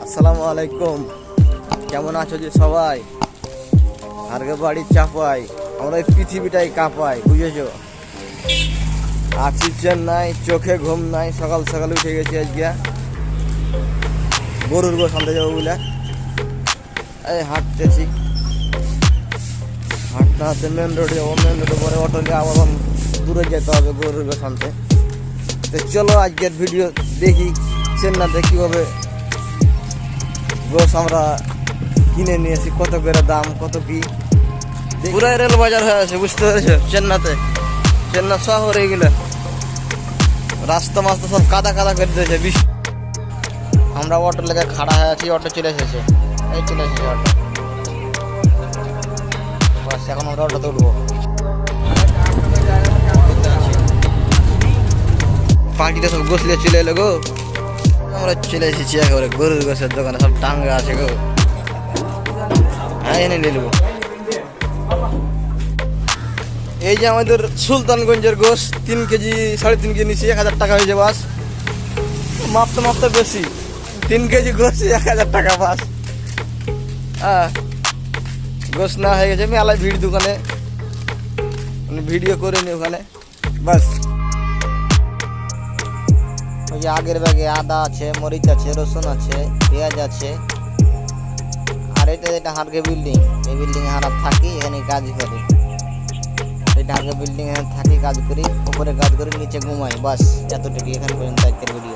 আসসালামু আলাইকুম। কেমন আছো যে সবাই? আরগে বাড়ি চাপাই, আমরা এই পৃথিবীটাই কাঁপাই, বুঝেছো? আছি চেন্নাই, চোখে ঘুম নাই। সকাল সকাল উঠে গেছি আজকে, গরুর গোশ আনতে যাবো বলে এই হাঁটতেছি। হাঁটতে হাঁটতে মেন রোডে যাবো, মেন রোডে পরে অটো নিয়ে আবার দূরে যেতে হবে গরুর গোশ আনতে। তো চলো আজকের ভিডিও দেখি চেন্নাইতে কীভাবে গোশ আমরা কিনে নিয়েছি, কত করে দাম, কত কি। পুরাই রেল বাজার হয়ে আছে, বুঝতে পেরেছো? চেন্নাইতে, চেন্নাই শহর এইগুলো রাস্তা মাস্তা সব কাদা কাদা করে দিয়েছে বৃষ্টি। আমরা অটো লেগে খাড়া হয়ে আছি, অটো চলে এসেছে, এই চলে এসেছে অটো। বাস এখন আমরা অটোতে উঠবো। পার্টিটা সব গোছ নিয়ে চলে এলো গো। আমরা চলে এসেছি একেবারে গরুর গোছের দোকানে, সব টাঙ্গা আছে গো। হ্যাঁ, এনে নিয়ে নেবো। এই যে আমাদের সুলতানগঞ্জের গোশ, 3 কেজি 3.5 কেজি নিচ্ছি, 1000 টাকা হয়ে যাবে। বাস মাপতে মাপতে বেশি, 3 কেজি গোশ 1000 টাকা। বাস গোশ না হয়ে গেছে, মেলায় ভিড় দোকানে, ভিডিও করে নি ওখানে। বাস ওই যে আগের ব্যাগে আদা আছে, মরিচ আছে, রসুন আছে, পেঁয়াজ আছে। আর এটা হারগে বিল্ডিং, এই বিল্ডিং এ আমরা থাকি, এখানে কাজ করি। এটা হারগে বিল্ডিং এ থাকি, কাজ করি, উপরে কাজ করি, নিচে ঘুমাই। বাস এতটুকু, এখানে পর্যন্ত আজকের ভিডিও।